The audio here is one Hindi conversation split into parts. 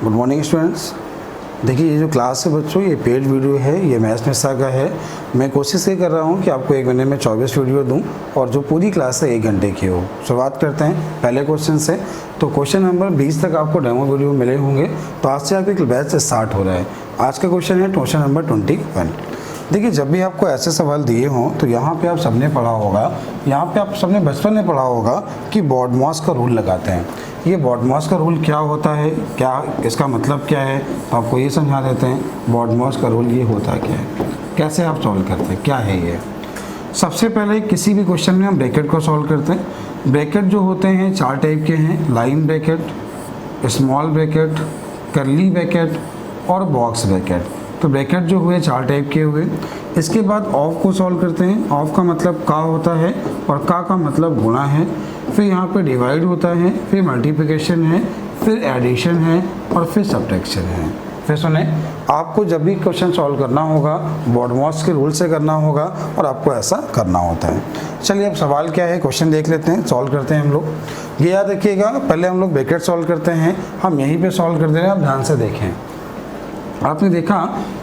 Good morning students. देखिए ये जो क्लास है बच्चों, ये पेड वीडियो है, ये मैथ्स मिस्सा का है। मैं कोशिश ये कर रहा हूँ कि आपको एक महीने में 24 वीडियो दूँ और जो पूरी क्लास है 1 घंटे की हो। शुरुआत करते हैं पहले क्वेश्चन से। तो क्वेश्चन नंबर 20 तक आपको डेमो वीडियो मिले होंगे। तो आज से आपकी बैच स्टार्ट हो रहा है। आज का क्वेश्चन है क्वेश्चन नंबर 21। देखिए जब भी आपको ऐसे सवाल दिए हों तो यहाँ पे आप सबने पढ़ा होगा, यहाँ पे आप सबने बचपन में पढ़ा होगा कि बॉडमॉस का रूल लगाते हैं। ये बॉडमॉस का रूल क्या होता है, क्या इसका मतलब क्या है, तो आपको ये समझा देते हैं। बॉडमॉस का रूल ये होता क्या है, कैसे आप सॉल्व करते हैं, क्या है ये। सबसे पहले किसी भी क्वेश्चन में हम ब्रैकेट को सॉल्व करते हैं। ब्रैकेट जो होते हैं 4 टाइप के हैं, line bracket, small bracket, curly bracket और बॉक्स ब्रैकेट। तो ब्रैकेट जो हुए 4 टाइप के हुए। इसके बाद ऑफ को सॉल्व करते हैं। ऑफ का मतलब का होता है और का मतलब गुणा है। फिर यहाँ पे डिवाइड होता है, फिर मल्टीप्लिकेशन है, फिर एडिशन है और फिर सब्ट्रैक्शन है। फिर सुने, आपको जब भी क्वेश्चन सॉल्व करना होगा बॉडमॉस के रूल से करना होगा और आपको ऐसा करना होता है। चलिए अब सवाल क्या है, क्वेश्चन देख लेते हैं, सॉल्व करते हैं हम लोग। ये याद रखिएगा, पहले हम लोग ब्रैकेट सॉल्व करते हैं, हम यहीं पे सॉल्व कर दे रहे हैं। आप ध्यान से देखें। आपने देखा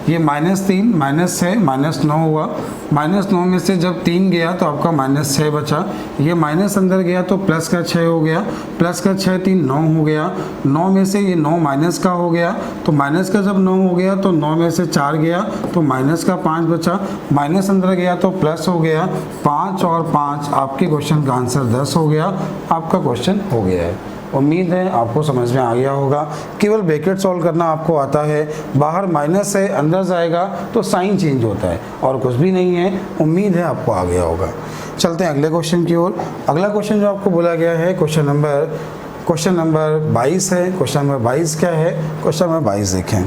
ये -3, -6, -9 हुआ। -9 में से जब 3 गया तो आपका -6 बचा। ये माइनस अंदर गया तो प्लस का 6 हो गया। प्लस का 6 3 9 हो गया। 9 में से ये 9 माइनस का हो गया। तो माइनस का जब 9 हो गया तो 9 में से 4 गया तो माइनस का 5 बचा। माइनस अंदर गया तो प्लस हो गया। 5 और 5 आपके क्वेश्चन का आंसर 10 हो गया। आपका क्वेश्चन हो गया है। उम्मीद है आपको समझ में आ गया होगा। केवल ब्रैकेट सॉल्व करना आपको आता है। बाहर माइनस है, अंदर जाएगा तो साइन चेंज होता है और कुछ भी नहीं है। उम्मीद है आपको आ गया होगा। चलते हैं अगले क्वेश्चन की ओर। अगला क्वेश्चन जो आपको बोला गया है क्वेश्चन नंबर 22 है। क्वेश्चन नंबर 22 क्या है, क्वेश्चन नंबर 22 देखें।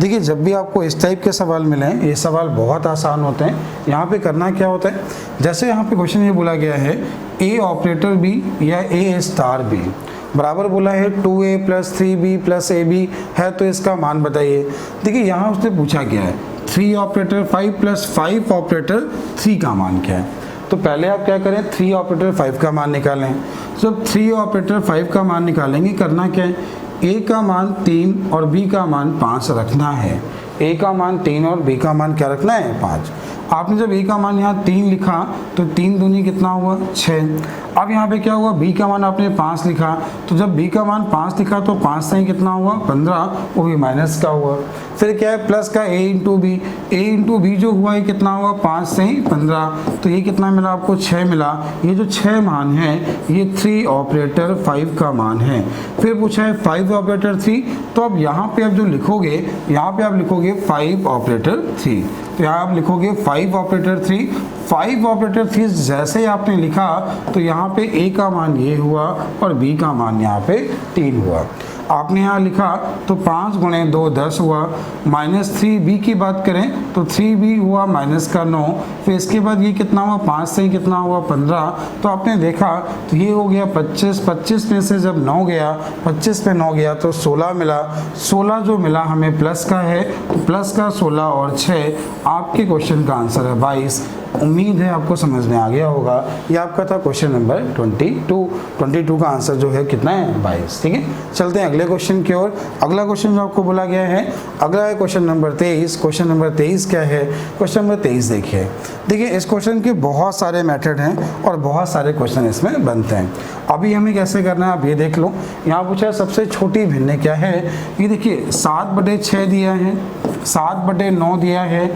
देखिए जब भी आपको इस टाइप के सवाल मिलें, ये सवाल बहुत आसान होते हैं। यहाँ पे करना क्या होता है, जैसे यहाँ पे क्वेश्चन ये बोला गया है ए ऑपरेटर बी या ए स्टार बी बराबर बोला है 2a + 3b + ab है, तो इसका मान बताइए। देखिए यहाँ उसने पूछा क्या है, 3 ऑपरेटर 5 + 5 ऑपरेटर 3 का मान क्या है। तो पहले आप क्या करें, 3 ऑपरेटर 5 का मान निकालें। जब 3 ऑपरेटर 5 का मान निकालेंगे, करना क्या है, a का मान 3 और b का मान 5 रखना है। a का मान 3 और b का मान क्या रखना है, 5। आपने जब a का मान यहाँ 3 लिखा तो 3 दूनी कितना हुआ, 6। अब यहाँ पे क्या हुआ, b का मान आपने 5 लिखा, तो जब b का मान 5 लिखा तो 5 से कितना हुआ, 15, वो भी माइनस का हुआ। फिर क्या है, प्लस का a × b जो हुआ ये कितना हुआ, 5 से 15, तो ये कितना मिला आपको, 6 मिला। ये जो 6 मान है ये 3 ऑपरेटर 5 का मान है। फिर पूछा है 5 ऑपरेटर 3, तो अब यहाँ पे आप जो लिखोगे, यहाँ पे आप लिखोगे 5 ऑपरेटर 3। तो यहाँ आप लिखोगे 5 ऑपरेटर 3। 5 ऑपरेटर 3 जैसे ही आपने लिखा तो यहाँ पे a का मान ये हुआ और b का मान यहाँ पे 3 हुआ। आपने यहाँ लिखा तो 5 × 2 10 हुआ। -3b की बात करें तो 3b हुआ -9। फिर इसके बाद ये कितना हुआ, 5 से कितना हुआ, 15। तो आपने देखा तो ये हो गया 25। 25 में से जब 9 गया, 25 पे 9 गया तो 16 मिला। 16 जो मिला हमें प्लस का है, तो प्लस का 16 और 6 आपके क्वेश्चन का आंसर है 22। उम्मीद है आपको समझ में आ गया होगा। ये आपका था क्वेश्चन नंबर 22 का आंसर जो है कितना है, 22। ठीक है, चलते हैं अगले क्वेश्चन की ओर। अगला क्वेश्चन जो आपको बोला गया है, अगला है क्वेश्चन नंबर 23। क्वेश्चन नंबर 23 क्या है, क्वेश्चन नंबर 23 देखिए। देखिए इस क्वेश्चन के बहुत सारे मेथड हैं और बहुत सारे क्वेश्चन इसमें बनते हैं। अभी हमें कैसे करना है आप ये देख लो। यहाँ पूछा है सबसे छोटी भिन्न क्या है। ये देखिए 7/6 दिया है, 7/9 दिया है,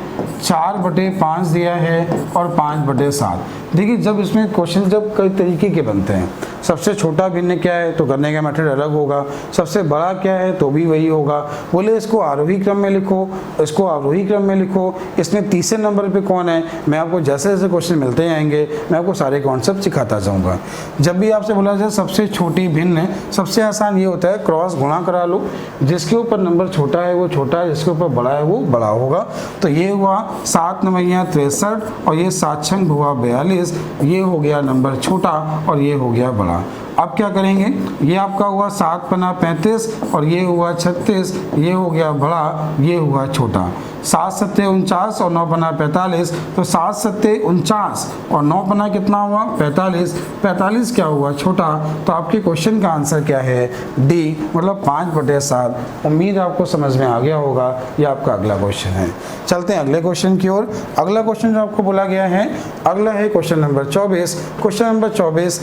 4/5 दिया है और 5/7। देखिए जब इसमें क्वेश्चन जब कई तरीके के बनते हैं, सबसे छोटा भिन्न क्या है तो करने का मेथड अलग होगा, सबसे बड़ा क्या है तो भी वही होगा। बोले इसको आरोही क्रम में लिखो, इसको आरोही क्रम में लिखो, इसमें तीसरे नंबर पे कौन है। मैं आपको जैसे जैसे क्वेश्चन मिलते जाएंगे मैं आपको सारे कॉन्सेप्ट सिखाता जाऊँगा। जब भी आपसे बोला जाए सबसे छोटी भिन्न, सबसे आसान ये होता है क्रॉस गुणा करा लो। जिसके ऊपर नंबर छोटा है वो छोटा है, जिसके ऊपर बड़ा है वो बड़ा होगा। तो ये हुआ 7 × 9 63 और ये 7 × 6 हुआ 42। ये हो गया नंबर छोटा और ये हो गया बड़ा। होगा। अब क्या करेंगे, ये आपका हुआ 7 पन्ना 35 और ये हुआ 36, ये हो गया बड़ा, ये हुआ छोटा। 7 सत्ते 49 और 9 पन्ना 45, तो 7 सत्ते 49 और 9 पन्ना कितना हुआ 45, 45 क्या हुआ छोटा। तो आपके क्वेश्चन का आंसर क्या है, डी, मतलब 5/7। उम्मीद आपको समझ में आ गया होगा। ये आपका अगला क्वेश्चन है। चलते हैं अगले क्वेश्चन की ओर। अगला क्वेश्चन जो आपको बोला गया है, अगला है क्वेश्चन नंबर 24। क्वेश्चन नंबर 24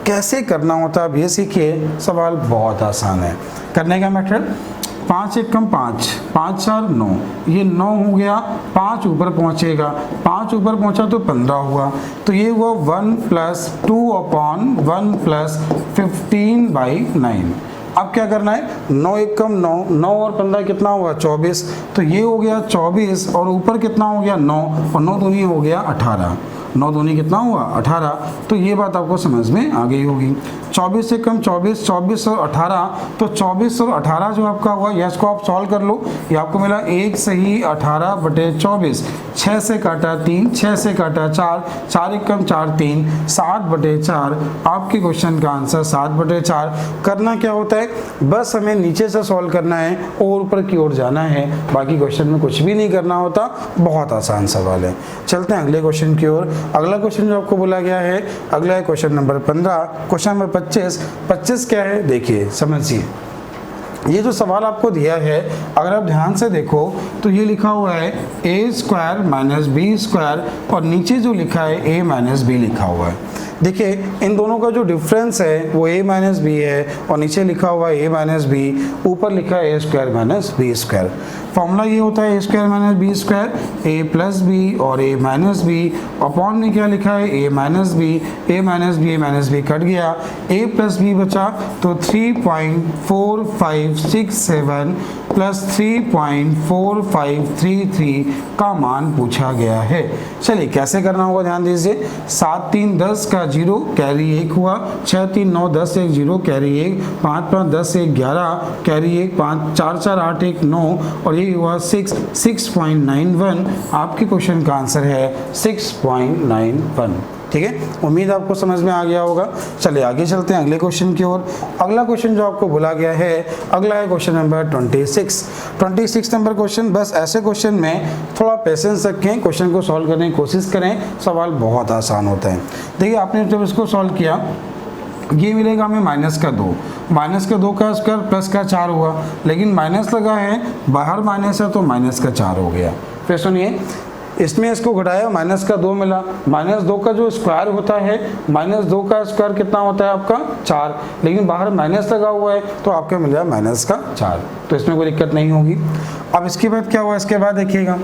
कैसे करना होता है, अब ये सीखिए। सवाल बहुत आसान है। करने का मेथड, 5 एक कम 5, 5 4 9, ये 9 हो गया, 5 ऊपर पहुंचेगा, 5 ऊपर पहुंचा तो 15 हुआ, तो ये हुआ 1 + 2/1 + 15/9। अब क्या करना है, 9 एक कम 9, 9 और 15 कितना हुआ 24, तो ये हो गया 24 और ऊपर कितना हो गया 9 और 9 दूनी हो गया 18, 9 दूनी कितना हुआ 18। तो ये बात आपको समझ में आ गई होगी। 24 से कम 24, 24 और 18, तो 24 और 18 जो आपका हुआ, या इसको आप सॉल्व कर लो। ये आपको मिला 1 सही 18/24, 6 से काटा 3, 6 से काटा 4, 4 एक कम 4 3, 7/4। आपके क्वेश्चन का आंसर 7/4। करना क्या होता है, बस हमें नीचे से सॉल्व करना है और ऊपर की ओर जाना है, बाकी क्वेश्चन में कुछ भी नहीं करना होता। बहुत आसान सवाल है। चलते हैं अगले क्वेश्चन की ओर। अगला क्वेश्चन जो आपको बोला गया है, अगला है क्वेश्चन नंबर 15। क्वेश्चन नंबर 25 क्या है, देखिए समझिए। ये जो सवाल आपको दिया है, अगर आप ध्यान से देखो तो ये लिखा हुआ है a² - b² और नीचे जो लिखा है a - b लिखा हुआ है। देखिए इन दोनों का जो डिफरेंस है वो a - b है और नीचे लिखा हुआ है a - b, ऊपर लिखा है a² - b²। फॉर्मूला ये होता है a² - b², a + b और a - b, अपॉन में क्या लिखा है a - b, a - b cut गया, a + b बचा, तो 3.4567 + 3.4533 का मान पूछा गया है। चलिए कैसे करना होगा, ध्यान दीजिए। 7 3 10 का 0 कैरी 1 हुआ, 6 3 9 10 1 0 कैरी 1, 5 5 10 1 11 कैरी 1, 5 4 4 8 1 9 और ये हुआ 6.91। आपके क्वेश्चन का आंसर है 6.91। ठीक है, उम्मीद आपको समझ में आ गया होगा। चलिए आगे चलते हैं अगले क्वेश्चन की ओर। अगला क्वेश्चन जो आपको बोला गया है, अगला है क्वेश्चन नंबर 26 नंबर क्वेश्चन। बस ऐसे क्वेश्चन में थोड़ा पेशेंस रखें, क्वेश्चन को सॉल्व करने की कोशिश करें, सवाल बहुत आसान होता है। देखिए आपने जब इसको सॉल्व किया, ये मिलेगा हमें -2 का स्क्वायर प्लस का 4 हुआ, लेकिन माइनस लगा है, बाहर माइनस है तो -4 हो गया। फिर सुनिए, इसमें इसको घटाया -2 मिला, -2 का जो स्क्वायर होता है, -2 का स्क्वायर कितना होता है आपका 4, लेकिन बाहर माइनस लगा हुआ है तो आपका मिल जाएगा -4, तो इसमें कोई दिक्कत नहीं होगी। अब इसके बाद क्या हुआ, इसके बाद देखिएगा,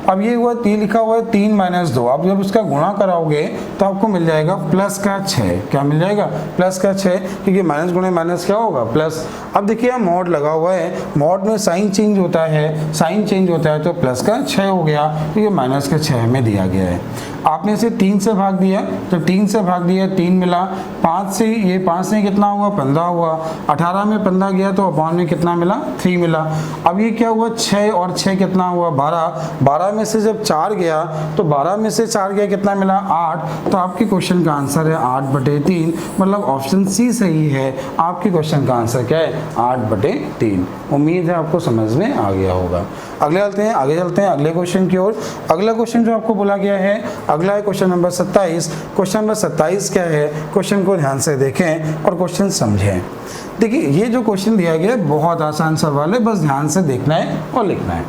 अब ये हुआ 3 लिखा हुआ है 3 - 2, अब जब इसका गुणा कराओगे तो आपको मिल जाएगा +6। क्या मिल जाएगा, +6, क्योंकि माइनस गुणे माइनस क्या होगा प्लस। अब देखिए मॉड लगा हुआ है, मॉड में साइन चेंज होता है, साइन चेंज होता है तो +6 हो गया, तो ये -6 में दिया गया है। आपने इसे 3 से भाग दिया, तो 3 से भाग दिया 3 मिला, 5 से ये 5 से कितना हुआ 15 हुआ, 18 में 15 गया तो अपॉन में कितना मिला 3 मिला। अब ये क्या हुआ 6 और 6 कितना हुआ 12, 12 में से जब 4 गया तो 12 में से 4 गया कितना मिला 8, तो आपके क्वेश्चन का आंसर है 8/3, मतलब ऑप्शन सी सही है। आपके क्वेश्चन का आंसर क्या है 8/3। उम्मीद है आपको समझ में आ गया होगा। आगे चलते हैं अगले क्वेश्चन की ओर। अगला क्वेश्चन जो आपको बोला गया है, अगला है क्वेश्चन नंबर 27। क्वेश्चन नंबर 27 क्या है, क्वेश्चन को ध्यान से देखें और क्वेश्चन समझें। देखिए ये जो क्वेश्चन दिया गया है बहुत आसान सवाल है, बस ध्यान से देखना है और लिखना है।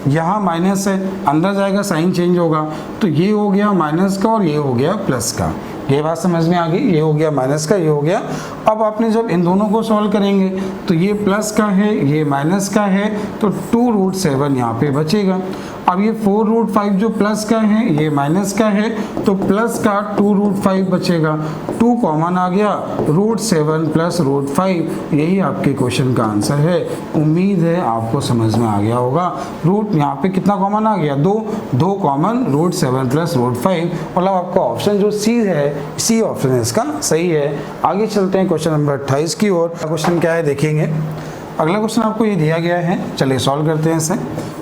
यहाँ माइनस है, अंदर जाएगा साइन चेंज होगा, तो ये हो गया माइनस का और ये हो गया प्लस का। ये बात समझ में आ गई, ये हो गया माइनस का, ये हो गया। अब आपने जब इन दोनों को सॉल्व करेंगे तो ये प्लस का है, ये माइनस का है, तो 2√7 यहाँ पे बचेगा। अब ये 4√5 जो प्लस का है, ये माइनस का है, तो प्लस का 2√5 बचेगा, 2 कॉमन आ गया, √7 + √5, यही आपके क्वेश्चन का आंसर है। उम्मीद है आपको समझ में आ गया होगा। रूट यहाँ पे कितना कॉमन आ गया 2 कॉमन, √7 + √5, मतलब आपका ऑप्शन जो सी है, सी ऑप्शन है इसका सही है। आगे चलते हैं क्वेश्चन नंबर 28 की ओर। क्वेश्चन क्या है देखेंगे। अगला क्वेश्चन आपको ये दिया गया है, चलिए सॉल्व करते हैं इसे।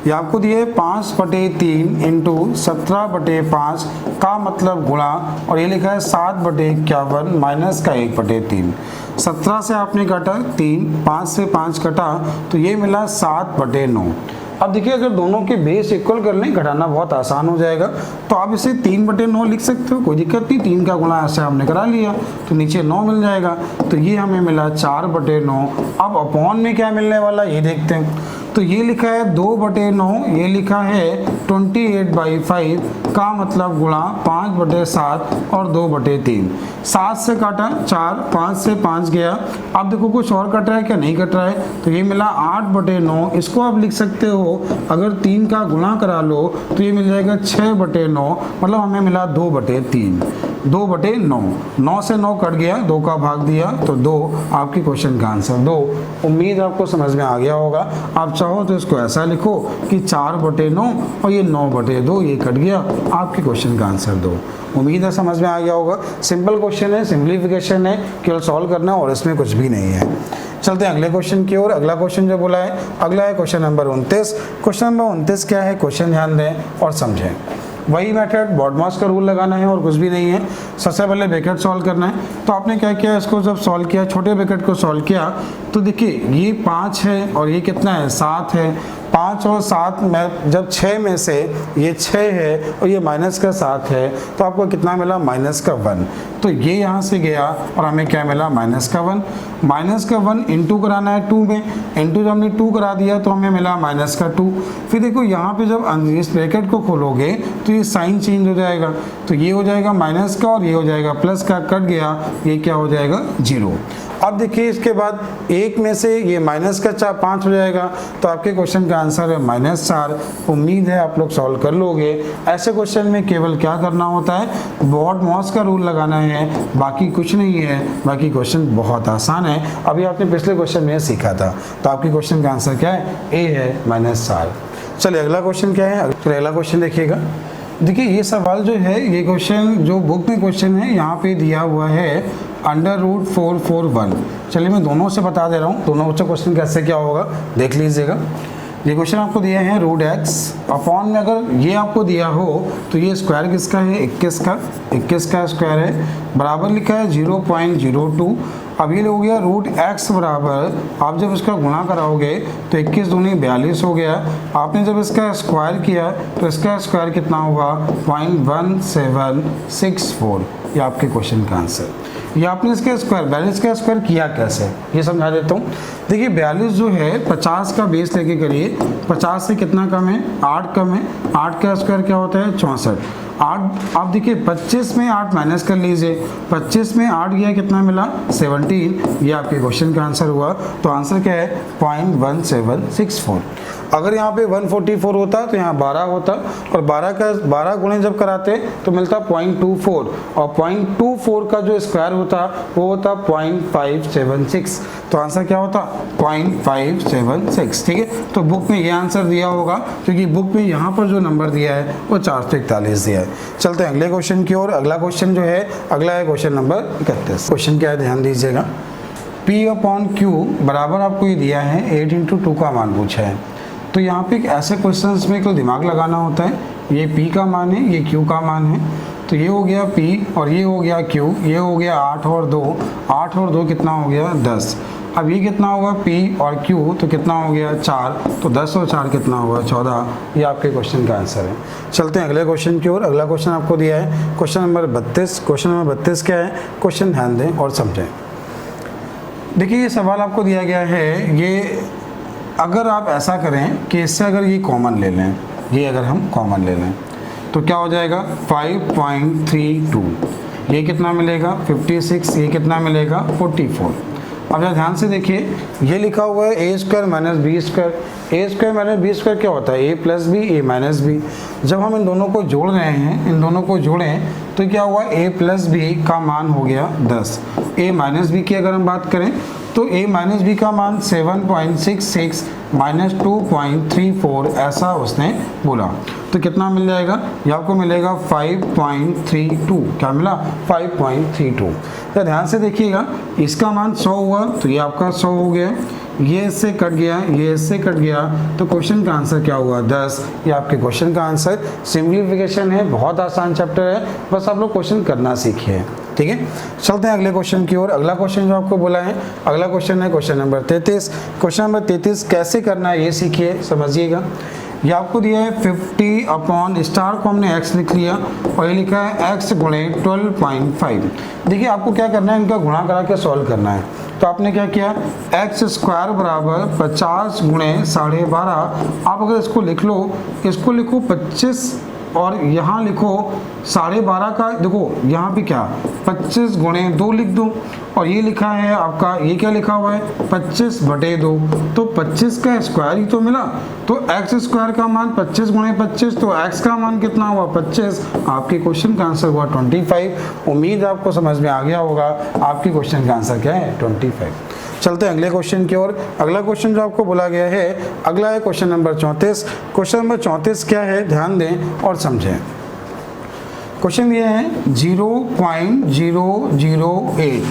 ये आपको दिया है 5/3 इंटू 17/5 का मतलब गुणा, और ये लिखा है 7/51 माइनस का 1/3। 17 से आपने काटा 3, 5 से 5 कटा तो ये मिला 7/9। अब देखिए अगर दोनों के बेस इक्वल कर लें, घटाना बहुत आसान हो जाएगा, तो आप इसे 3/9 लिख सकते हो, कोई दिक्कत नहीं। 3 का गुणा ऐसे हमने करा लिया तो नीचे 9 मिल जाएगा, तो ये हमें मिला 4/9। अब अपॉन में क्या मिलने वाला ये देखते हैं। तो ये लिखा है 2/9, ये लिखा है 28/5 का मतलब गुणा 5/7 और 2/3। 7 से काटा 4, 5 से 5 गया। अब देखो कुछ और कट रहा है क्या, नहीं कट रहा है, तो ये मिला 8/9। इसको आप लिख सकते हो, अगर 3 का गुणा करा लो तो ये मिल जाएगा 6/9, मतलब हमें मिला 2/3। 2/9, 9 से 9 कट गया, 2 का भाग दिया तो 2 आपके क्वेश्चन का आंसर 2। उम्मीद आपको समझ में आ गया होगा। आप चाहो तो इसको ऐसा लिखो कि 4/9 और ये 9/2, ये कट गया, आपके क्वेश्चन का आंसर 2। उम्मीद है समझ में आ गया होगा। सिंपल क्वेश्चन है, सिंप्लीफिकेशन है, केवल सॉल्व करना और इसमें कुछ भी नहीं है। चलते हैं अगले क्वेश्चन की ओर। अगला क्वेश्चन जो बोला है, अगला है क्वेश्चन नंबर 29। क्वेश्चन नंबर 29 क्या है, क्वेश्चन ध्यान दें और समझें। वही मेथड, बॉडमास का रूल लगाना है और कुछ भी नहीं है। सबसे पहले ब्रैकेट सॉल्व करना है, तो आपने क्या किया, इसको जब सॉल्व किया, छोटे ब्रैकेट को सॉल्व किया, तो देखिए ये 5 है और ये कितना है, 7 है। 5 और 7 में जब 6 में से ये 6 है और ये माइनस का 7 है, तो आपको कितना मिला, माइनस का 1। तो ये यहाँ से गया और हमें क्या मिला, माइनस का 1। माइनस का 1 इंटू कराना है 2 में, इंटू जब हमने 2 करा दिया तो हमें मिला माइनस का 2। फिर देखो यहाँ पे जब इस ब्रैकेट को खोलोगे तो ये साइन चेंज हो जाएगा, तो ये हो जाएगा माइनस का और ये हो जाएगा प्लस का, कट गया, ये क्या हो जाएगा, 0। अब देखिए इसके बाद 1 में से ये माइनस का 5 हो जाएगा, तो आपके क्वेश्चन का आंसर है -4। उम्मीद है आप लोग सॉल्व कर लोगे। ऐसे क्वेश्चन में केवल क्या करना होता है, बॉडमास का रूल लगाना है, बाकी कुछ नहीं है। बाकी क्वेश्चन बहुत आसान है, अभी आपने पिछले क्वेश्चन में सीखा था। तो आपके क्वेश्चन का आंसर क्या है, ए है, -4। चलिए अगला क्वेश्चन क्या है, चलिए अगला क्वेश्चन देखिएगा। देखिए ये सवाल जो है, ये क्वेश्चन जो बुक में क्वेश्चन है, यहाँ पे दिया हुआ है √441। चलिए मैं दोनों से बता दे रहा हूँ, दोनों बच्चों क्वेश्चन कैसे क्या होगा देख लीजिएगा। ये क्वेश्चन आपको दिया है √x अपॉन में, अगर ये आपको दिया हो तो ये स्क्वायर किसका है, 21 का स्क्वायर है, बराबर लिखा है 0.02। अब ये हो गया √x बराबर, आप जब इसका गुणा कराओगे तो 21 दूनी 42 हो गया। आपने जब इसका स्क्वायर किया तो इसका स्क्वायर कितना होगा, 0.1764। ये आपके क्वेश्चन का आंसर। ये आपने इसका स्क्वायर, 42 का स्क्वायर किया कैसे, ये समझा देता हूँ। देखिए 42 जो है 50 का बेस लेके करिए, 50 से कितना कम है, 8 कम है। 8 का स्क्वायर क्या होता है, 64। 8, आप देखिए 25 में 8 माइनस कर लीजिए, 25 में 8 गया, कितना मिला, 17। ये आपके क्वेश्चन का आंसर हुआ। तो आंसर क्या है, 0.1764। अगर यहाँ पे 144 होता तो यहाँ 12 होता, और 12 गुणे जब कराते तो मिलता 0.24, और 0.24 का जो स्क्वायर होता वो होता 0.576। तो आंसर क्या होता, 0.576। ठीक है, तो बुक में ये आंसर दिया होगा, क्योंकि बुक में यहाँ पर जो नंबर दिया है वो 441 दिया है। चलते हैं अगले क्वेश्चन की ओर। अगला क्वेश्चन जो है, अगला है क्वेश्चन नंबर 31। क्वेश्चन क्या है, ध्यान दीजिएगा। P/Q बराबर आपको ये दिया है 8 × 2 का मान पूछा है। तो यहाँ पे ऐसे क्वेश्चंस में तो दिमाग लगाना होता है। ये P का मान है, ये Q का मान है, तो ये हो गया P और ये हो गया Q, ये हो गया 8 और 2, 8 और 2 कितना हो गया, 10। अब ये कितना होगा, P और Q, तो कितना हो गया, 4, तो 10 और 4 कितना होगा, 14। ये आपके क्वेश्चन का आंसर है। चलते हैं अगले क्वेश्चन की ओर। अगला क्वेश्चन आपको दिया है क्वेश्चन नंबर 32। क्वेश्चन नंबर 32 क्या है, क्वेश्चन ध्यान दें और समझें। देखिए ये सवाल आपको दिया गया है, ये अगर आप ऐसा करें कि इससे अगर ये कॉमन ले लें, ये अगर हम कॉमन ले लें तो क्या हो जाएगा, 5.32। ये कितना मिलेगा, 56। ये कितना मिलेगा, 44। अब जरा ध्यान से देखिए, ये लिखा हुआ है a² - b²। a² - b² क्या होता है, a + b a - b। जब हम इन दोनों को जोड़ रहे हैं, इन दोनों को जोड़ें तो क्या हुआ, a + b का मान हो गया 10। a - b की अगर हम बात करें तो a - b का मान 7.66 - 2.34 ऐसा उसने बोला। तो कितना मिल जाएगा, ये आपको मिलेगा 5.32। क्या मिला, 5.32। तो ध्यान से देखिएगा, इसका मान 100 हुआ तो ये आपका 100 हो गया, ये इससे कट गया, ये इससे कट गया, तो क्वेश्चन का आंसर क्या हुआ 10। ये आपके क्वेश्चन का आंसर। सिंप्लीफिकेशन है, बहुत आसान चैप्टर है, बस आप लोग क्वेश्चन करना सीखिए। ठीक है, चलते हैं अगले क्वेश्चन की ओर। अगला क्वेश्चन जो आपको बोला है, अगला क्वेश्चन है क्वेश्चन नंबर 33। क्वेश्चन नंबर 33 कैसे करना है ये सीखिए, समझिएगा। ये आपको दिया है 50 अपॉन स्टार को हमने x लिख लिया और ये लिखा है x गुणे 12.5। देखिए आपको क्या करना है, इनका गुणा करा के सॉल्व करना है। तो आपने क्या किया, x स्क्वायर बराबर 50 गुणे 12.5। आप अगर इसको लिख लो, इसको लिखो 25 और यहाँ लिखो 12.5 का, देखो यहाँ पे क्या 25 गुणे 2 लिख दो, और ये लिखा है आपका, ये क्या लिखा हुआ है 25/2, तो 25 का स्क्वायर ही तो मिला। तो x स्क्वायर का मान 25 गुणे 25, तो x का मान कितना हुआ 25। आपके क्वेश्चन का आंसर हुआ 25। उम्मीद आपको समझ में आ गया होगा आपके क्वेश्चन का आंसर क्या है 25। चलते हैं अगले क्वेश्चन की ओर। अगला क्वेश्चन जो आपको बोला गया है, अगला है क्वेश्चन नंबर 34। क्वेश्चन नंबर 34 क्या है, ध्यान दें और समझें। क्वेश्चन ये है 0.008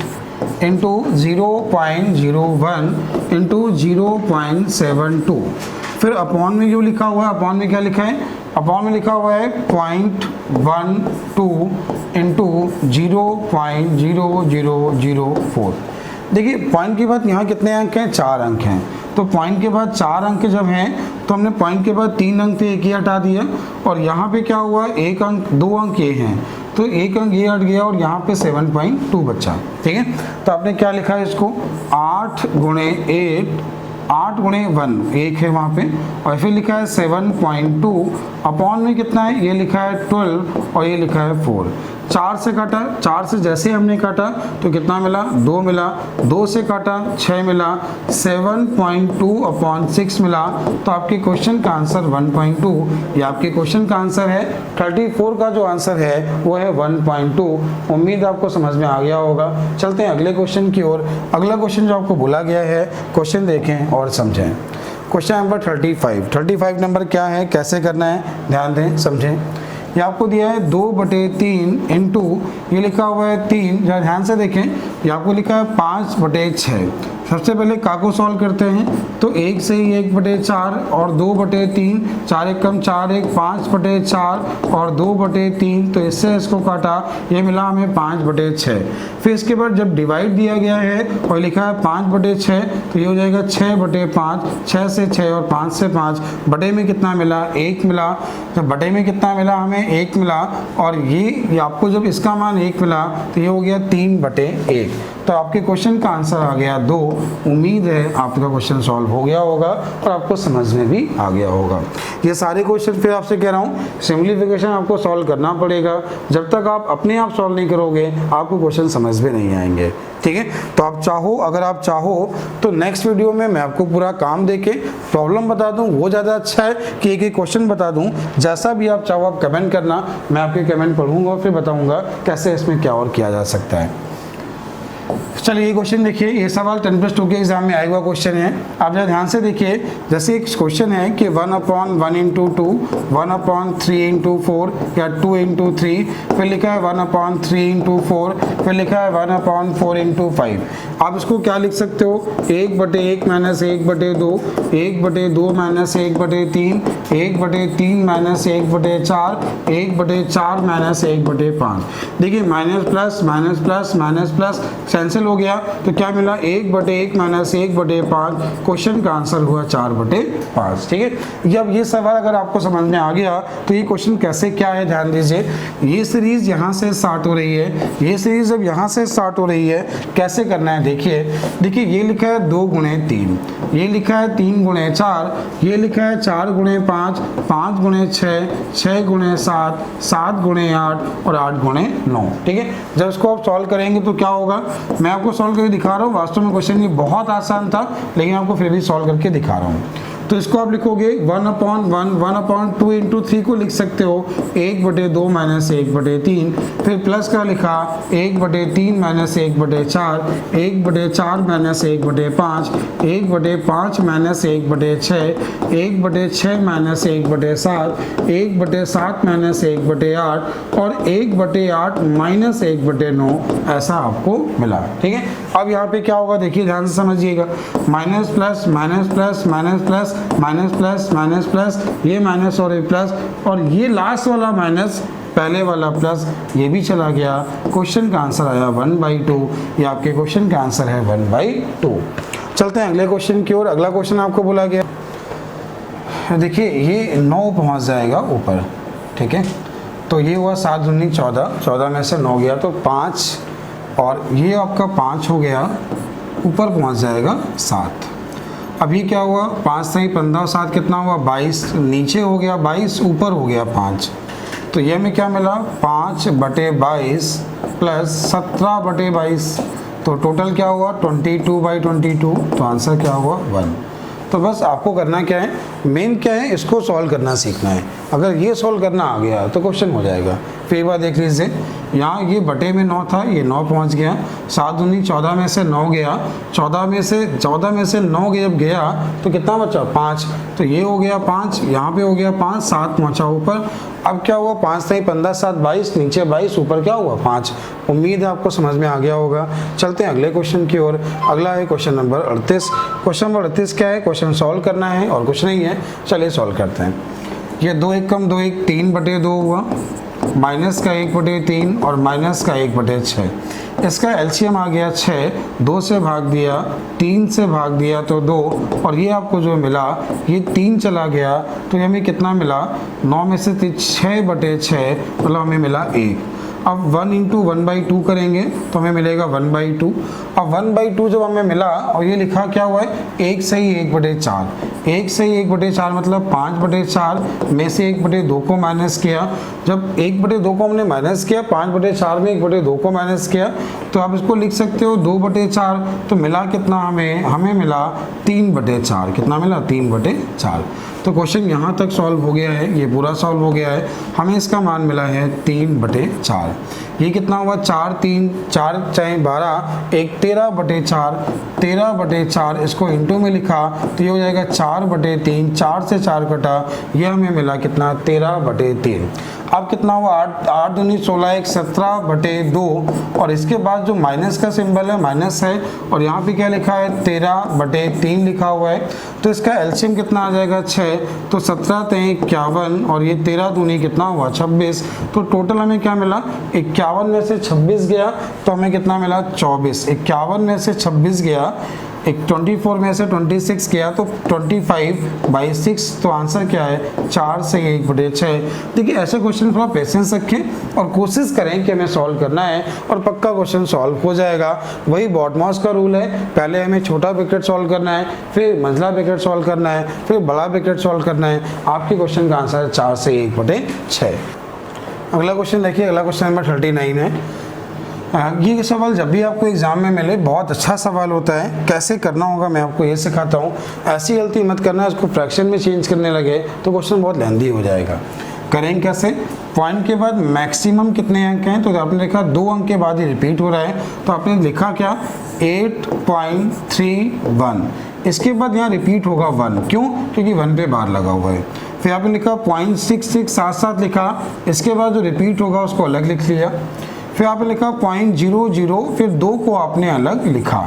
इंटू 0.01 इंटू 0.72। फिर अपॉन में जो लिखा हुआ है, अपॉन में क्या लिखा है, अपॉन में लिखा हुआ है 0.12 इंटू 0.0004। देखिए पॉइंट के बाद यहाँ कितने अंक हैं, 4 अंक हैं। तो पॉइंट के बाद 4 अंक जब हैं तो हमने पॉइंट के बाद 3 अंक थे, एक ही हटा दिया, और यहाँ पे क्या हुआ, 1 अंक 2 अंक ये हैं, तो 1 अंक ये हट गया और यहाँ पे 7.2 बचा। ठीक है, तो आपने क्या लिखा है इसको, 8 गुणे 8, 8 गुणे 1 1 है वहाँ पे, और फिर लिखा है 7.2 अपॉन में कितना है, ये लिखा है 12 और ये लिखा है 4। 4 से काटा, 4 से जैसे हमने काटा तो कितना मिला, 2 मिला, 2 से काटा 6 मिला, 7.2 अपॉन 6 मिला। तो आपके क्वेश्चन का आंसर 1.2। ये आपके क्वेश्चन का आंसर है। 34 का जो आंसर है वो है 1.2। उम्मीद आपको समझ में आ गया होगा। चलते हैं अगले क्वेश्चन की ओर। अगला क्वेश्श्चन जो आपको बोला गया है, क्वेश्चन देखें और समझें। क्वेश्चन नंबर 35 नंबर क्या है, कैसे करना है, ध्यान दें, समझें। ये आपको दिया है 2/3 इंटू, ये लिखा हुआ है 3, जरा ध्यान से देखें, ये आपको लिखा है 5/6। सबसे पहले का को सॉल्व करते हैं, तो 1 से ही 1/4 और 2/3, 4 1 कम 4 1, 5/4 और 2/3, तो इससे इसको काटा, ये मिला हमें 5/6। फिर इसके बाद जब डिवाइड दिया गया है और लिखा है 5/6, तो ये हो जाएगा 6/5, 6 से 6 और 5 से 5, बटे में कितना मिला, 1 मिला। जब बटे में कितना मिला, हमें 1 मिला, और ये आपको जब इसका मान 1 मिला तो ये हो गया 3/1। तो आपके क्वेश्चन का आंसर आ गया 2। उम्मीद है आपका क्वेश्चन सॉल्व हो गया होगा और आपको समझ में भी आ गया होगा। ये सारे क्वेश्चन फिर आपसे कह रहा हूँ, सिम्प्लीफिकेशन आपको सॉल्व करना पड़ेगा। जब तक आप अपने आप सॉल्व नहीं करोगे आपको क्वेश्चन समझ में नहीं आएंगे। ठीक है, तो आप चाहो, अगर आप चाहो तो नेक्स्ट वीडियो में मैं आपको पूरा काम देके प्रॉब्लम बता दूं, वो ज़्यादा अच्छा है कि एक क्वेश्चन बता दूं। जैसा भी आप चाहो आप कमेंट करना, मैं आपके कमेंट पढ़ूंगा और फिर बताऊंगा कैसे इसमें क्या और किया जा सकता है। चलिए ये क्वेश्चन देखिए, ये सवाल 10+2 के एग्जाम में आया हुआ क्वेश्चन है। आप जरा ध्यान से देखिए, जैसे एक क्वेश्चन है कि 1/1 इंटू 2, 1/3 इंटू 4 या 2 इंटू 3, फिर लिखा है 1/3 इंटू 4, फिर लिखा है 1/4 इंटू 5। आप इसको क्या लिख सकते हो, 1/1 माइनस 1/2, 1/2 माइनस 1/3, 1/3 माइनस 1/4, 1/4 माइनस 1/5। देखिए minus plus minus plus minus plus cancel हो गया, तो क्या मिला, 1/1 माइनस 1/5। क्वेश्चन का आंसर हुआ 4/5। ठीक है, जब ये सवाल अगर आपको समझ में आ गया तो ये क्वेश्चन कैसे क्या है, ध्यान दीजिए। ये सीरीज यहाँ से स्टार्ट हो रही है, ये सीरीज जब यहाँ से स्टार्ट हो रही है, कैसे करना है देखिए। देखिए ये लिखा है 2 गुणे 3, ये लिखा है 3 गुणे 4, ये लिखा है 4 गुणे 5, 5 गुणे 6, 6 गुणे 7, 7 गुणे 8 और 8 गुणे 9। ठीक है, जब इसको आप सॉल्व करेंगे तो क्या होगा, मैं आपको सॉल्व करके दिखा रहा हूँ। वास्तव में क्वेश्चन ये बहुत आसान था, लेकिन आपको फिर भी सॉल्व करके दिखा रहा हूँ। तो इसको आप लिखोगे 1/1 इंटू 3 को लिख सकते हो 1/2 माइनस 1/3, फिर प्लस का लिखा 1/3 minus 1/4, 1/4 minus 1/5, 1/5 minus 1/6, 1/6 minus 1/7, 1/7 minus 1/8 और 1/8 माइनस 1/9 ऐसा आपको मिला। ठीक है, अब यहाँ पे क्या होगा देखिए ध्यान से समझिएगा, minus plus minus plus minus plus minus plus minus plus, ये माइनस और ये प्लस, और ये लास्ट वाला माइनस पहले वाला प्लस, ये भी चला गया। क्वेश्चन का आंसर आया 1/2। ये आपके क्वेश्चन का आंसर है 1/2। चलते हैं अगले क्वेश्चन की ओर। अगला क्वेश्चन आपको बोला गया, देखिए ये 9 पहुंच जाएगा ऊपर। ठीक है, तो ये हुआ 7 दूनी 14, 14 में से 9 गया तो 5, और ये आपका 5 हो गया, ऊपर पहुंच जाएगा 7। अब ये क्या हुआ, 5 से 15 7 कितना हुआ 22, नीचे हो गया 22, ऊपर हो गया 5। तो ये हमें क्या मिला 5/22 प्लस 17/22, तो टोटल क्या हुआ 22/22। तो आंसर क्या हुआ 1। तो बस आपको करना क्या है, मेन क्या है, इसको सॉल्व करना सीखना है। अगर ये सॉल्व करना आ गया तो क्वेश्चन हो जाएगा। फिर एक बार देख लीजिए, यहाँ ये बटे में 9 था, ये 9 पहुँच गया, 7 दूनी 14 में से 9 गया, 14 में से 9 जब गया तो कितना बचा 5, तो ये हो गया 5, यहाँ पे हो गया 5, 7 पहुँचा ऊपर। अब क्या हुआ 5 से 15 7 22, नीचे 22, ऊपर क्या हुआ 5। उम्मीद है आपको समझ में आ गया होगा। चलते हैं अगले क्वेश्चन की ओर। अगला है क्वेश्चन नंबर 38। क्वेश्चन नंबर 38 क्या है, क्वेश्चन सॉल्व करना है और कुछ नहीं है। चलिए सॉल्व करते हैं। ये 2 1 कम 2 1, 3/2 हुआ, माइनस का 1/3 और माइनस का 1/6। इसका एलसीएम आ गया 6, 2 से भाग दिया, 3 से भाग दिया तो 2, और ये आपको जो मिला ये 3 चला गया, तो ये हमें कितना मिला 9 में से 6/6, मतलब हमें मिला 1। अब 1 इंटू 1/2 करेंगे तो हमें मिलेगा 1/2। अब 1/2 जब हमें मिला और ये लिखा क्या हुआ है 1 से ही 1/4, 1 से ही 1/4 मतलब 5/4 में से 1/2 को माइनस किया। जब 1/2 को हमने माइनस किया, 5/4 में 1/2 को माइनस किया, तो आप इसको लिख सकते हो 2/4। तो मिला कितना हमें मिला 3/4। कितना मिला 3/4। तो क्वेश्चन यहाँ तक सॉल्व हो गया है, ये पूरा सॉल्व हो गया है। हमें इसका मान मिला है 3/4। ये कितना हुआ 4 3 4 चाहे 12, 1 13/4, 13/4 इसको इंटू में लिखा तो ये हो जाएगा 4/3, 4 से 4 कटा, ये हमें मिला कितना 13/3। अब कितना हुआ 8 दूनी 16, 1 17/2, और इसके बाद जो माइनस का सिंबल है माइनस है, और यहाँ पे क्या लिखा है 13/3 लिखा हुआ है। तो इसका एलसीएम कितना आ जाएगा 6, तो 17 3 51, और ये 13 दूनी कितना हुआ 26। तो टोटल हमें क्या मिला 51 में से 26 गया तो हमें कितना मिला 24। 51 में से 26 गया, 24 में से 26 गया तो 25/6। तो आंसर क्या है 4 से 1/6। देखिए ऐसे क्वेश्चन थोड़ा पेशेंस रखें और कोशिश करें कि हमें सॉल्व करना है, और पक्का क्वेश्चन सॉल्व हो जाएगा। वही बॉटमॉस का रूल है, पहले हमें छोटा ब्रैकेट सॉल्व करना है, फिर मंझला ब्रैकेट सॉल्व करना है, फिर बड़ा ब्रैकेट सॉल्व करना है। आपके क्वेश्चन का आंसर है 4 से 1/6। अगला क्वेश्चन देखिए, अगला क्वेश्चन नंबर 39 है। ये सवाल जब भी आपको एग्जाम में मिले बहुत अच्छा सवाल होता है। कैसे करना होगा मैं आपको ये सिखाता हूँ। ऐसी गलती मत करना इसको फ्रैक्शन में चेंज करने लगे तो क्वेश्चन बहुत लेंदी हो जाएगा। करेंगे कैसे, पॉइंट के बाद मैक्सिमम कितने अंक हैं, तो आपने देखा 2 अंक के बाद ही रिपीट हो रहा है, तो आपने लिखा क्या 8.31। इसके बाद यहाँ रिपीट होगा 1, क्यों, क्योंकि 1 पे बार लगा हुआ है। फिर आपने लिखा 0.66 साथ लिखा, इसके बाद जो रिपीट होगा उसको अलग लिख लिया। फिर आपने लिखा 0.00, फिर 2 को आपने अलग लिखा।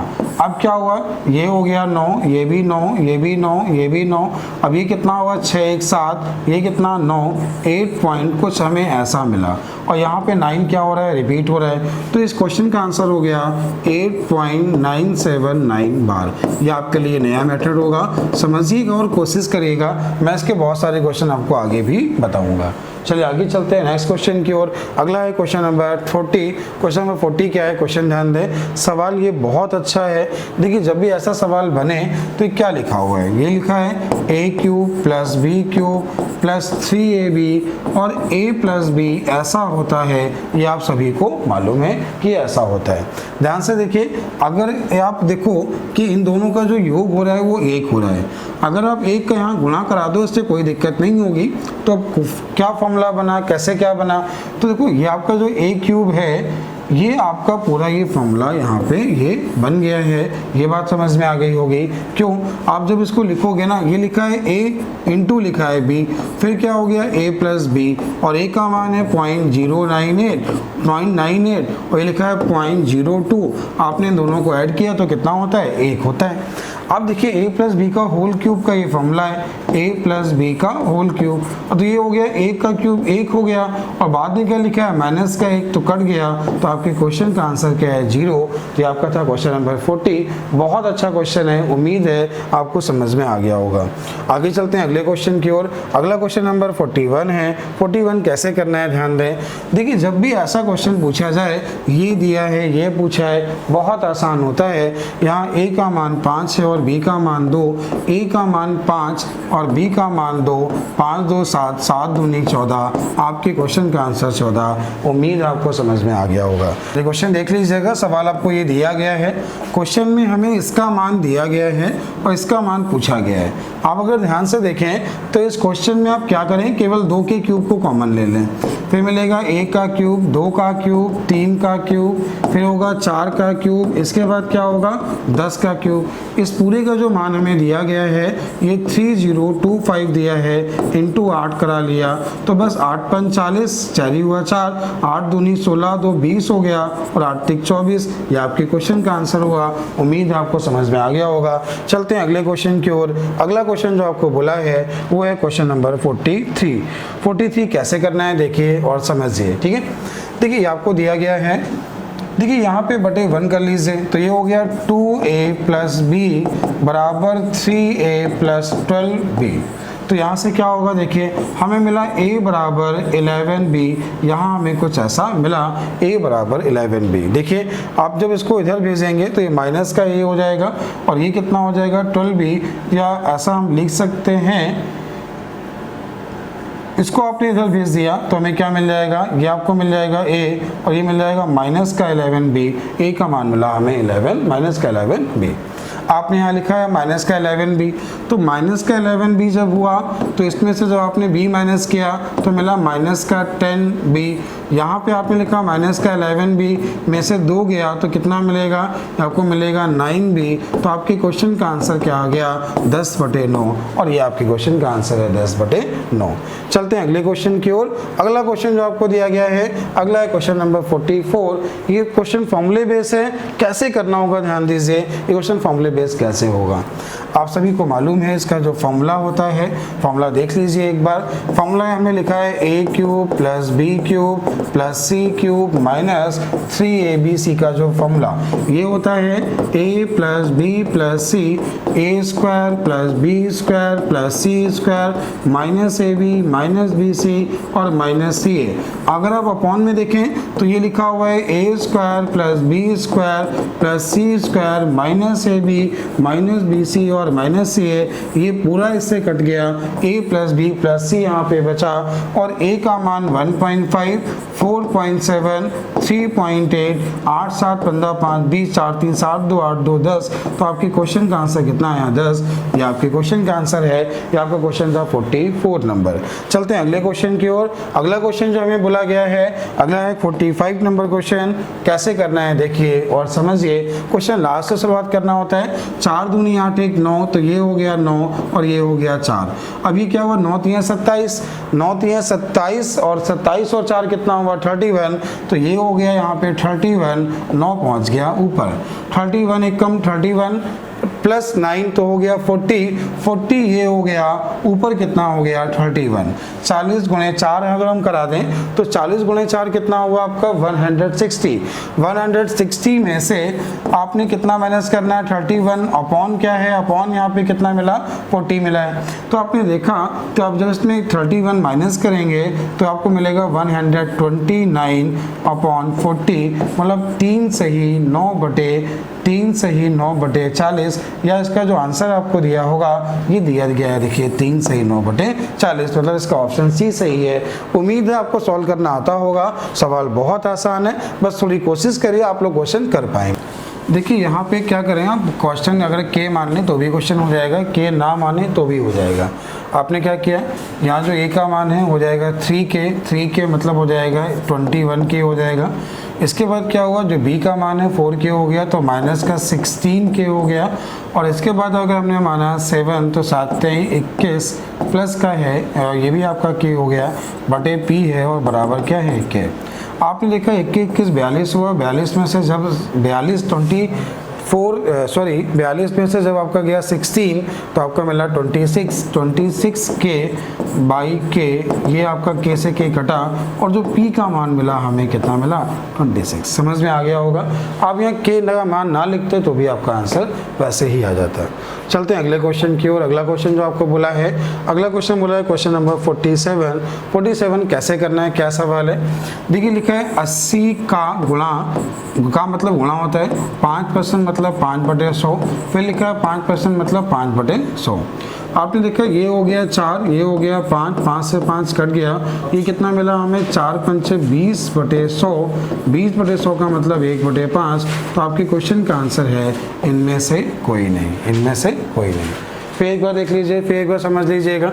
अब क्या हुआ, ये हो गया 9, ये भी 9, ये भी 9, ये भी 9। अब ये कितना हुआ 6 1 7, ये कितना 9, 8 पॉइंट कुछ हमें ऐसा मिला, और यहाँ पे 9 क्या हो रहा है रिपीट हो रहा है। तो इस क्वेश्चन का आंसर हो गया 8.979 बार। ये आपके लिए नया मेथड होगा, समझिएगा और कोशिश करिएगा। मैं इसके बहुत सारे क्वेश्चन आपको आगे भी बताऊँगा। चलिए आगे चलते हैं नेक्स्ट क्वेश्चन की ओर। अगला है क्वेश्चन नंबर 40। 40, क्वेश्चन नंबर 40 क्या है, क्वेश्चन ध्यान दें, सवाल ये बहुत अच्छा है। देखिए जब भी ऐसा सवाल बने तो क्या लिखा हुआ है, ये लिखा है a³ + b³ + 3ab और a + b ऐसा होता है, ये आप सभी को मालूम है कि ऐसा होता है। ध्यान से देखिए, अगर आप देखो कि इन दोनों का जो योग हो रहा है वो 1 हो रहा है, अगर आप 1 का यहाँ गुणा करा दो इससे कोई दिक्कत नहीं होगी। तो अब क्या फॉर्मूला बना, कैसे क्या बना, तो देखो ये आपका जो a³ है, ये आपका पूरा ये फॉर्मूला यहाँ पे ये बन गया है। ये बात समझ में आ गई होगी। क्यों, आप जब इसको लिखोगे ना, ये लिखा है a इंटू लिखा है b, फिर क्या हो गया a + b और a का मान है 0.98 और ये लिखा है 0.02। आपने दोनों को ऐड किया तो कितना होता है, 1 होता है। अब देखिए a + b का होल क्यूब का ये फॉर्मूला है, a + b का होल क्यूब, तो ये हो गया 1 का क्यूब 1 हो गया और बाद में क्या लिखा है -1 तो कट गया, तो आपके क्वेश्चन का आंसर क्या है, 0। तो ये आपका था क्वेश्चन नंबर 40। बहुत अच्छा क्वेश्चन है, उम्मीद है आपको समझ में आ गया होगा। आगे चलते हैं अगले क्वेश्चन की ओर। अगला क्वेश्चन नंबर 41 है। 41 कैसे करना है ध्यान दें। देखिए जब भी ऐसा क्वेश्चन पूछा जाए, ये दिया है, ये पूछा है, बहुत आसान होता है। यहाँ a का मान 5 है और b का मान 2, a का मान 5 और b का मान 2, 5 2 7, 7 दूनी 14, आपके क्वेश्चन का आंसर 14। उम्मीद आपको समझ में आ गया होगा। ये क्वेश्चन देख लीजिएगा, सवाल आपको ये दिया गया है, क्वेश्चन में हमें इसका मान दिया गया है और इसका मान पूछा गया है। आप अगर ध्यान से देखें तो इस क्वेश्चन में आप क्या करें, केवल 2 के क्यूब को कॉमन ले लें, फिर मिलेगा 1 का क्यूब, 2 का क्यूब, 3 का क्यूब, फिर होगा 4 का क्यूब, इसके बाद क्या होगा 10 का क्यूब। इस पूरे का जो मान हमें दिया गया है ये 3025 दिया है, इंटू 8 करा लिया, तो बस 8 × 40, 4 हुआ 4, 8 दूनी 16, 2 20 हो गया और 8 × 24, ये आपके क्वेश्चन का आंसर हुआ। उम्मीद आपको समझ में आ गया होगा। चलते हैं अगले क्वेश्चन की ओर। अगला क्वेश्चन जो आपको बोला है वो है क्वेश्चन नंबर 43। 43 कैसे करना है देखिए और समझिए, ठीक है। देखिए ये आपको दिया गया है, देखिए यहाँ पे बटे 1 कर लीजिए, तो ये हो गया 2a + b बराबर 3a + 12b। तो यहाँ से क्या होगा, देखिए हमें मिला a बराबर 11b, यहाँ हमें कुछ ऐसा मिला a बराबर 11b। देखिए आप जब इसको इधर भेजेंगे तो ये माइनस का a हो जाएगा और ये कितना हो जाएगा 12b, या ऐसा हम लिख सकते हैं, इसको आपने इधर भेज दिया तो हमें क्या मिल जाएगा, ये आपको मिल जाएगा a और ये मिल जाएगा माइनस का 11b। a का मान मिला हमें 11 माइनस का 11b। आपने यहाँ लिखा है माइनस का 11b, तो माइनस का 11b जब हुआ तो इसमें से जब आपने b माइनस किया तो मिला माइनस का 10b। यहाँ पे आपने लिखा माइनस का 11b में से 2 गया तो कितना मिलेगा, आपको मिलेगा 9b। तो आपके क्वेश्चन का आंसर क्या आ गया, 10/9, और ये आपके क्वेश्चन का आंसर है 10/9। चलते हैं अगले क्वेश्चन की ओर। अगला क्वेश्चन जो आपको दिया गया है, अगला है क्वेश्चन नंबर 44। ये क्वेश्चन फॉर्मूले बेस है, कैसे करना होगा ध्यान दीजिए। ये क्वेश्चन फॉर्मूले बेस कैसे होगा, आप सभी को मालूम है इसका जो फॉर्मूला होता है। फॉर्मूला देख लीजिए एक बार। फॉर्मूला हमने लिखा है a³ + b³ + c³ minus 3abc का जो फॉर्मूला ये होता है a + b + c, a² + b² + c² minus ab -bc और -ca। अगर आप अपॉन में देखें तो ये लिखा हुआ है a² + b² + c² minus ab -bc और -ca। ये पूरा इससे कट गया, a + b + c यहाँ पे बचा और a का मान 1.5, 4.7, 3.8, 8 7 15 5 20 4 3 7 2 8 2 10। तो आपके क्वेश्चन का आंसर कितना है, 10। ये आपके क्वेश्चन का आंसर है, ये आपका क्वेश्चन था 44 नंबर। चलते हैं अगले क्वेश्चन की ओर। अगला क्वेश्चन जो हमें बोला गया है, अगला है 45 नंबर क्वेश्चन। कैसे करना है देखिए और समझिए। क्वेश्चन लास्ट से शुरुआत करना होता है। 4 दूनी 8 1 9, तो ये हो गया 9 और ये हो गया 4। अब ये क्या हुआ, 9 3 27, 9 3 27 और 27 और 4 कितना हुआ 31। तो ये हो गया यहाँ पे 31, 9 पहुँच गया ऊपर, 31 1 कम 31, प्लस 9 तो हो गया 40 ये हो गया, ऊपर कितना हो गया 31। 40 गुणे 4 अगर हम करा दें तो 40 गुणे 4 कितना हुआ आपका 160। 160 में से आपने कितना माइनस करना है 31 अपॉन क्या है, अपॉन यहाँ पे कितना मिला 40 मिला है। तो आपने देखा तो आप जब इसमें 31 माइनस करेंगे तो आपको मिलेगा 129 अपॉन 40, मतलब 3 सही 9 बटे 40, या इसका जो आंसर आपको दिया होगा ये दिया गया है, देखिए 3 सही 9 बटे 40, मतलब इसका ऑप्शन सी सही है। उम्मीद है आपको सॉल्व करना आता होगा। सवाल बहुत आसान है, बस थोड़ी कोशिश करिए आप लोग क्वेश्चन कर पाएंगे। देखिए यहाँ पे क्या करें आप, क्वेश्चन अगर के मान लें तो भी क्वेश्चन हो जाएगा, के ना माने तो भी हो जाएगा। आपने क्या किया, यहाँ जो ए का मान है हो जाएगा 3k मतलब हो जाएगा 21k हो जाएगा। इसके बाद क्या हुआ, जो बी का मान है 4k हो गया तो माइनस का 16k हो गया। और इसके बाद अगर हमने माना 7 तो 7 21 प्लस का है, और ये भी आपका के हो गया बटे पी है और बराबर क्या है के। आपने देखा 21 42 हुआ, 42 में से जब 42 में से जब आपका गया 16 तो आपका मिला 26 के बाई के, ये आपका के से के कटा और जो पी का मान मिला हमें कितना मिला 26। समझ में आ गया होगा। आप यहाँ के का मान ना लिखते तो भी आपका आंसर वैसे ही आ जाता। चलते हैं अगले क्वेश्चन की ओर। अगला क्वेश्चन जो आपको बोला है, अगला क्वेश्चन बोला है क्वेश्चन नंबर 47 कैसे करना है, क्या सवाल है। देखिए लिखा है 80 का गुणा का मतलब गुणा होता है 5% मतलब 5/100, फिर लिखा है 5% मतलब 5/100। आपने देखा ये हो गया 4, ये हो गया 5, 5 से 5 कट गया, ये कितना मिला हमें 4 पंचे 20/100, 20/100 का मतलब 1/5। तो आपके क्वेश्चन का आंसर है इनमें से कोई नहीं। फिर एक बार देख लीजिए, फिर एक बार समझ लीजिएगा।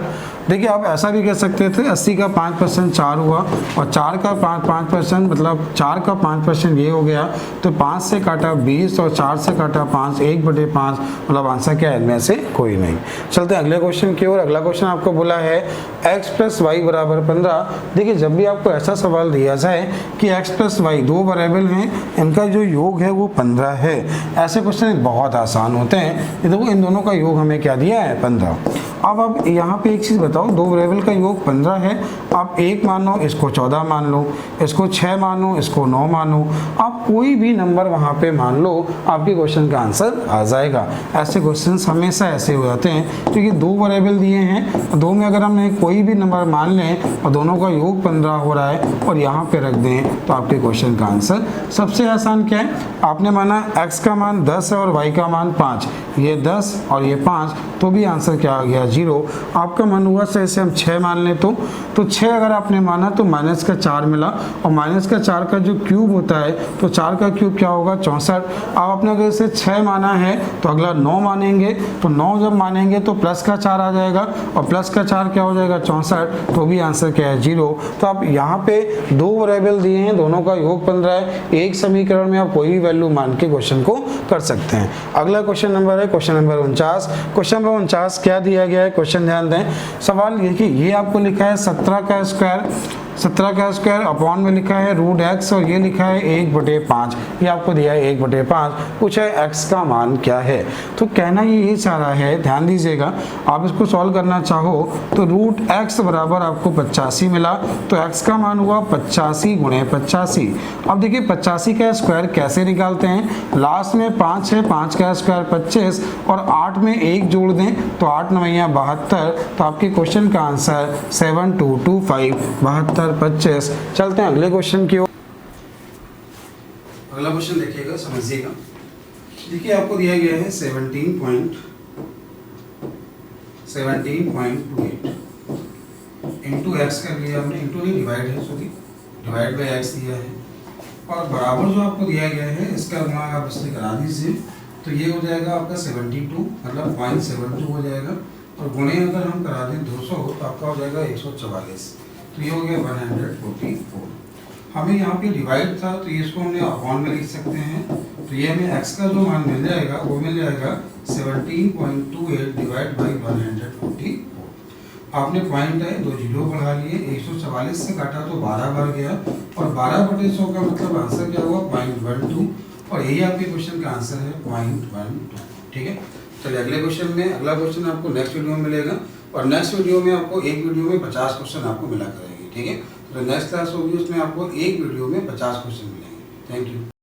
देखिए आप ऐसा भी कह सकते थे 80 का 5% 4 हुआ और 4 का 5% मतलब 4 का 5% ये हो गया, तो 5 से काटा 20 और 4 से काटा 5, 1/5, मतलब आंसर क्या है इनमें से कोई नहीं। चलते हैं अगले क्वेश्चन की ओर। अगला क्वेश्चन आपको बोला है x + y = 15। देखिए जब भी आपको ऐसा सवाल दिया जाए कि x + y दो वेरिएबल हैं, इनका जो योग है वो 15 है, ऐसे क्वेश्चन बहुत आसान होते हैं। देखो इन दोनों का योग हमें क्या दिया है 15। अब आप यहाँ पे एक चीज़ बताओ, दो वेरिएबल का योग 15 है, आप 1 मानो, इसको 14 मान लो, इसको 6 मानो, इसको 9 मानो, आप कोई भी नंबर वहाँ पे मान लो, आपके क्वेश्चन का आंसर आ जाएगा। ऐसे क्वेश्चन हमेशा ऐसे हो जाते हैं क्योंकि दो वेरिएबल दिए हैं, दो में अगर हमने कोई भी नंबर मान लें और दोनों का योग 15 हो रहा है और यहाँ पे रख दें तो आपके क्वेश्चन का आंसर सबसे आसान क्या है। आपने माना x का मान 10 है और y का मान 5, ये 10 और ये 5, तो भी आंसर क्या आ गया 0। आपका मन हुआ से इसे हम 6 मान लें तो 6 अगर आपने माना तो माइनस का 4 मिला, और माइनस का 4 का जो क्यूब होता है तो 4 का क्यूब क्या होगा 64। अब आपने अगर इसे 6 माना है तो अगला 9 मानेंगे, तो 9 जब मानेंगे तो प्लस का 4 आ जाएगा और प्लस का 4 क्या हो जाएगा 64, तो भी आंसर क्या है 0। तो आप यहाँ पे दो वेरिएबल दिए हैं, दोनों का योग 15 है, एक समीकरण में आप कोई भी वैल्यू मान के क्वेश्चन को कर सकते हैं। अगला क्वेश्चन नंबर है क्वेश्चन नंबर 49। क्वेश्चन नंबर 49 क्या दिया गया है, क्वेश्चन ध्यान दें। सवाल देखिए ये आपको लिखा है 17 का स्क्वायर अपॉन में लिखा है √x और ये लिखा है 1/5, ये आपको दिया है 1/5। पूछा है x का मान क्या है। तो कहना ये यही चाह रहा है, ध्यान दीजिएगा, आप इसको सॉल्व करना चाहो तो √x बराबर आपको 85 मिला, तो x का मान हुआ 85 × 85। अब देखिए 85 का स्क्वायर कैसे निकालते हैं, लास्ट में 5 है, 5 का स्क्वायर 25 और 8 में 1 जोड़ दें तो 8 9 72, तो आपके क्वेश्चन का आंसर 7225 72 25। चलते हैं अगले क्वेश्चन की ओर। अगला क्वेश्चन देखिएगा, समझिएगा। देखिए आपको दिया गया है 17.28 इंटू एक्स कर लिया हमने, इंटू नहीं डिवाइड है, सॉरी डिवाइड बाई एक्स दिया है, और बराबर जो आपको दिया गया है इसका गुणा आप इससे करा दीजिए तो ये हो जाएगा आपका 72 मतलब 0.72 हो जाएगा, और गुणे अगर हम करा दें 200 तो आपका हो जाएगा 144, तो ये हो गया 144। हमें यहाँ पे डिवाइड था तो इसको हमने अपॉन में लिख सकते हैं, तो ये हमें x का जो मान मिल जाएगा वो मिल जाएगा 17.28 डिवाइड बाई 144। आपने पॉइंट है 2 जीरो बढ़ा लिए, 144 से काटा तो 12 बार गया, और 12/100 का मतलब आंसर क्या हुआ 0.12, और यही आपके क्वेश्चन का आंसर है 0.12। ठीक है, चलिए अगले क्वेश्चन में, अगला क्वेश्चन आपको नेक्स्ट वीडियो में मिलेगा और नेक्स्ट वीडियो में आपको एक वीडियो में 50 क्वेश्चन आपको मिला करेंगे, ठीक है। तो नेक्स्ट क्लास होगी उसमें आपको एक वीडियो में 50 क्वेश्चन मिलेंगे। Thank you.